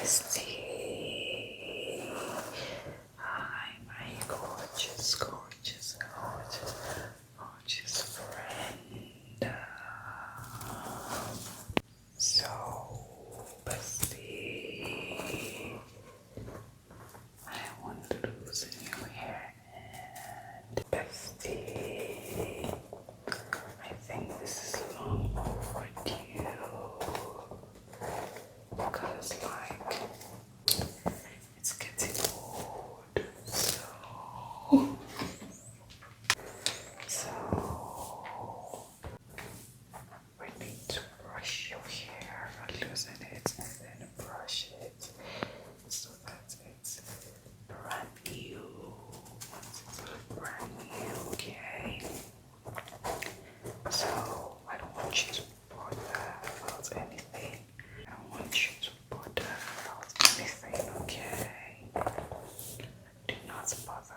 bestie. Hi, my gorgeous, gorgeous, gorgeous, gorgeous friend. So, bestie, I want to lose you here. And bestie, I think this is long overdue. Because, like, it's getting old. So we need to brush your hair, loosen it, and then brush it so that it's brand new. It's brand new, okay? So I don't want you to bother about anything. I don't want you to bother about anything, okay? Do not bother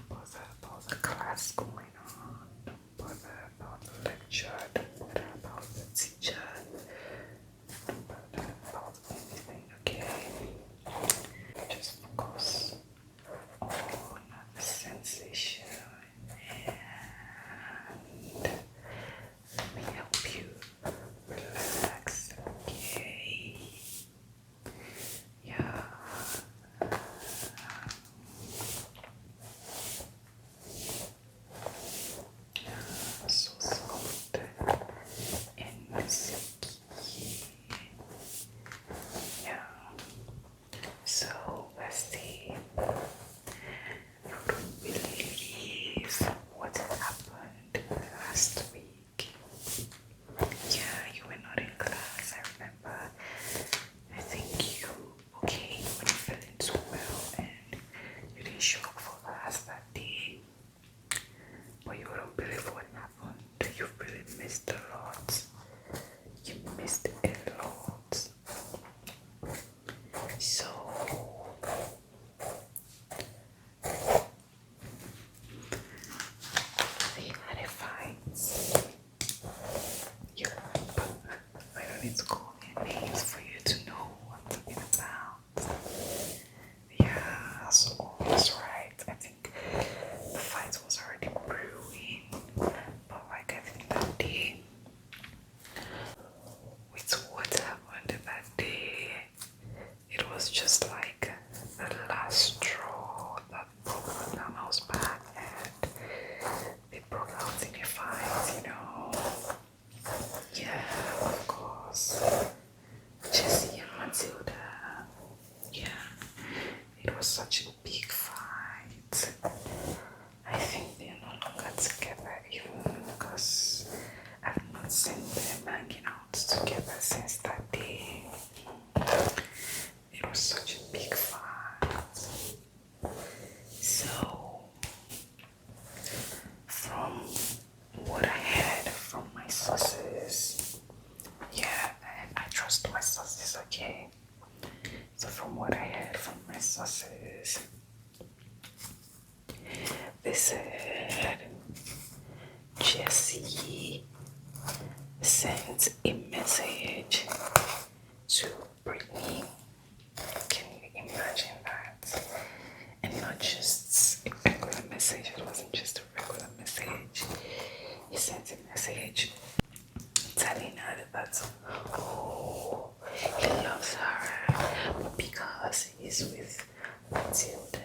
about the class going on. Don't bother about the lecture. Don't bother about the teacher. Don't bother about anything, okay? Just focus on the sensation and let me help you relax, okay? Yeah. So soft and silky. Yeah. So, bestie, you don't believe what happened last week. Yeah, you were not in class, I remember. I think you were not feeling too well and you didn't show up for class that day. But you don't believe what happened. You really missed a lot. You missed a lot. So we had a fight. You remember? I don't need to call their names for you to know what I'm talking about. Yeah, so always right. I think the fight was already brewing. But like I think that day, with what happened that day, it was just like the last straw that broke the camel's back and they broke out in a fight, you know. Yeah, of course. Jesse and Matilda. Yeah, it was such a big fight. I think they're no longer together even because I've not seen them hanging out together since that day. It was such a big fight. So, from what I heard from my sources, yeah, I trust my sources, okay? So, from what I heard from my sources, they said Jesse sent a message to Brittany. Can you imagine that? And not just a regular message, it wasn't just a regular message. He sent a message telling her that, oh, he loves her, but because he's with Matilda,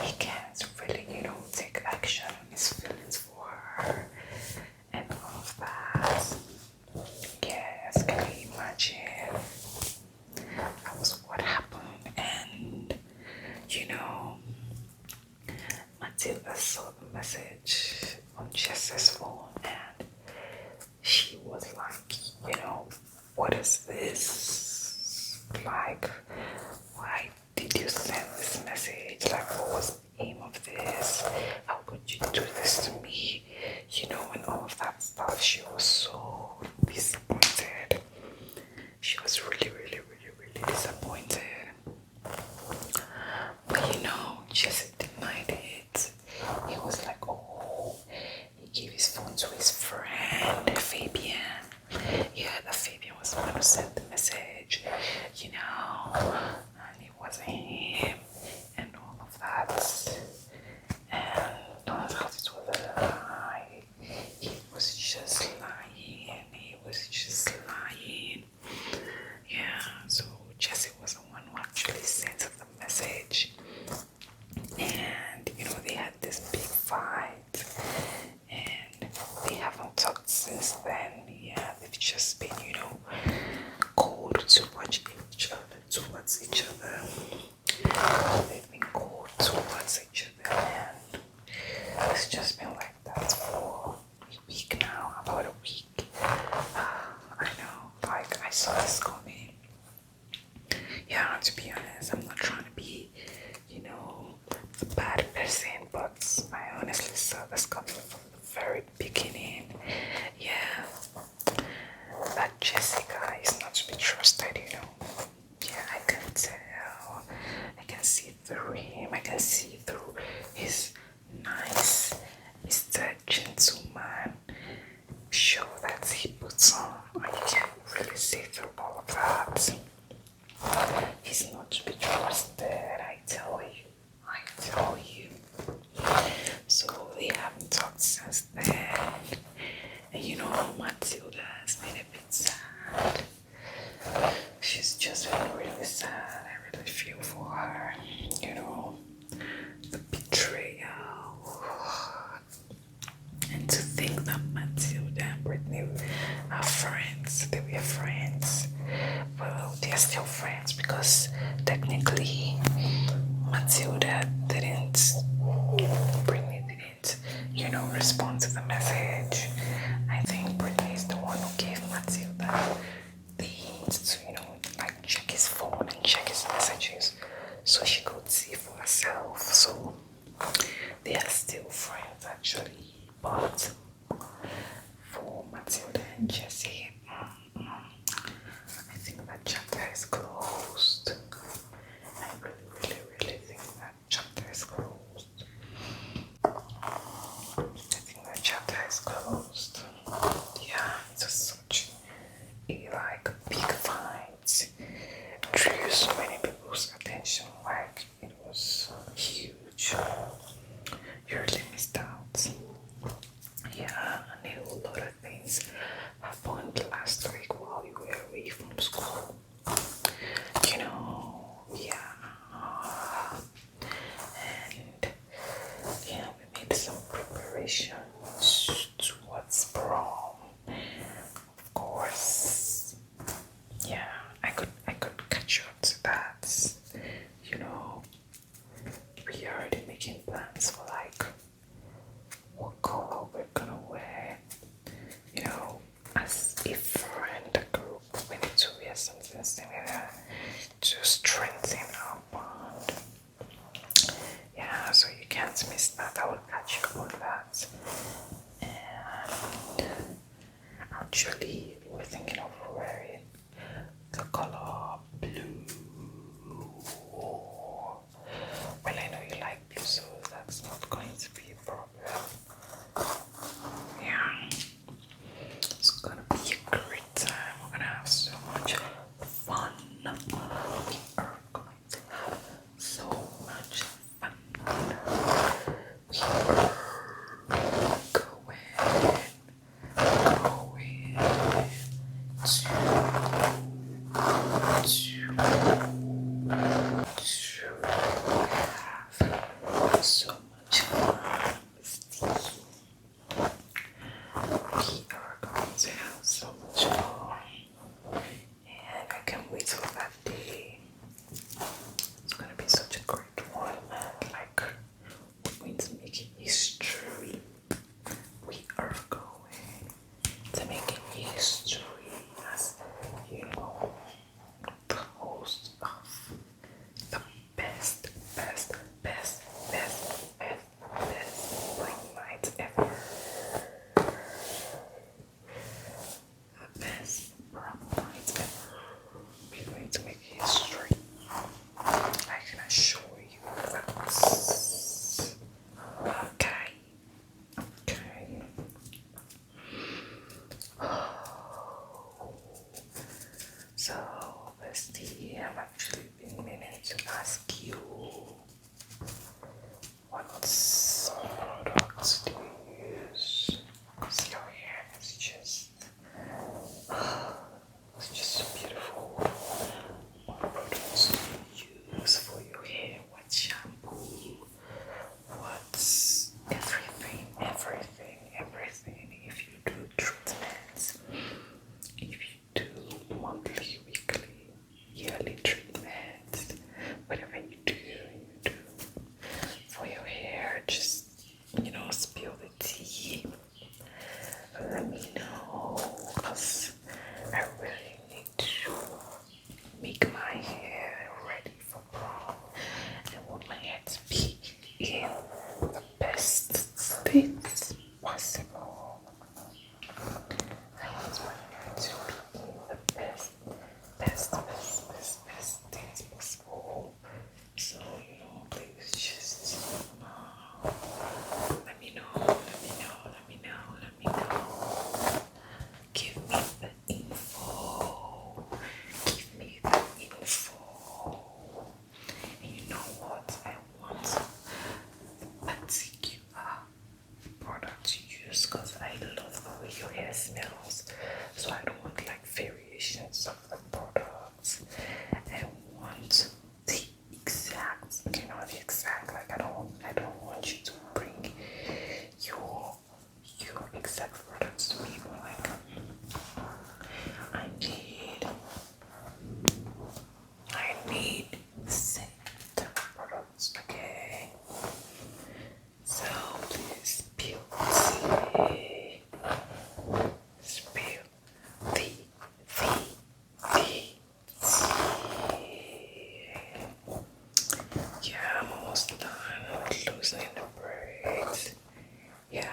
he can't really, take action on his feelings for her and all of that. Yes, can you imagine? That was what happened, and Matilda saw the message on Jess's phone and she was like, what is this? Like, why did you send this message? Like, what was the aim of this? How could you do this to me? And all of that stuff. She was so disappointed. She was really, really, really, really disappointed. But Jesse denied it. He was like, oh, he gave his phone to his friend, Fabian. Yeah, that Fabian was the one who sent the yeah, they've just been, cold towards each other, They've been cold towards each other, and it's just been like that for a week now, about a week. I know, like I saw this coming. Yeah, to be honest, I'm not trying to be, the bad person, but I honestly saw this coming from the very beginning. Yeah, that Jessica is not to be trusted. Yeah, I can tell. I can see through him. I can see through his nice, Mr. Gentleman show that he puts on. You can really see through all of that. He's not to be trusted, I tell you. So they haven't talked since then. And Matilda has been a bit sad. She's just been really sad. I really feel for her. The betrayal. And to think that Matilda and Brittany are friends. They were friends. Well, they're still friends because technically Matilda didn't, Brittany didn't, respond to the message. I think Brittany is the one who gave Matilda the hint to, like check his phone and check his messages so she could see for herself. So they are still friends actually, but for Matilda and Jesse, I think that chapter is closed. I really think that chapter is closed. I think that chapter is closed. Yeah, it was such a big fight. Drew so many people's attention. Like it was huge. You really missed out. Yeah, I knew a lot of things happened last week while you were away from school. Yeah. And yeah, we made some preparations towards prom. Of course. Yeah, I could catch up to that. We are already making plans for what color we're gonna wear. As a friend group, we need to wear something similar to strengthen our bond. Yeah, so you can't miss that. I will catch you on that. And actually, we're thinking of wearing the color blue. Well, I know you like blue, so that's not going to be a problem. Yeah, it's gonna be a great time. We're gonna have so much fun. We are going to have so much fun. We are going have so much fun with you. We are going to have so much fun, and I can't wait till that day. It's gonna be such a great one. We're going to make history. We are going to make history as the host of the best bling night ever. The best prom night ever. We're going to make history. I can assure you that. Okay. So, bestie, I've actually been meaning to ask you, what products do you use? Because your hair is just so beautiful. What products do you use for your hair? What shampoo? What's everything? If you do treatments, So I don't want like variations of the products. I want the exact, the exact, like I don't want you to bring your exact products to me, but like I need set products, okay? So please spill the yeah, I'm almost done loosening the braids. Yeah,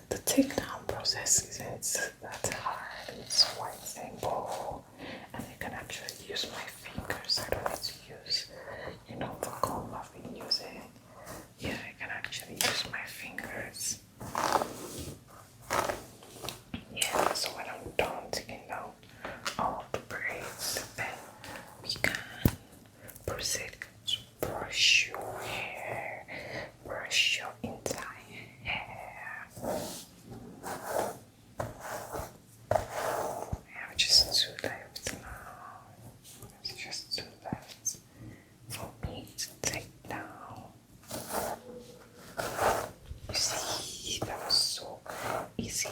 the takedown process isn't that hard. It's quite simple, and I can actually use my fingers. I don't need to use, the comb I've been using. Yeah, I can actually use my fingers. Yeah, so when I'm done taking out all the braids, then we can proceed to brush your hair, brush your entire hair. I have just two left now. It's just two left for me to take down. You see, that was so easy.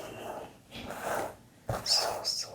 So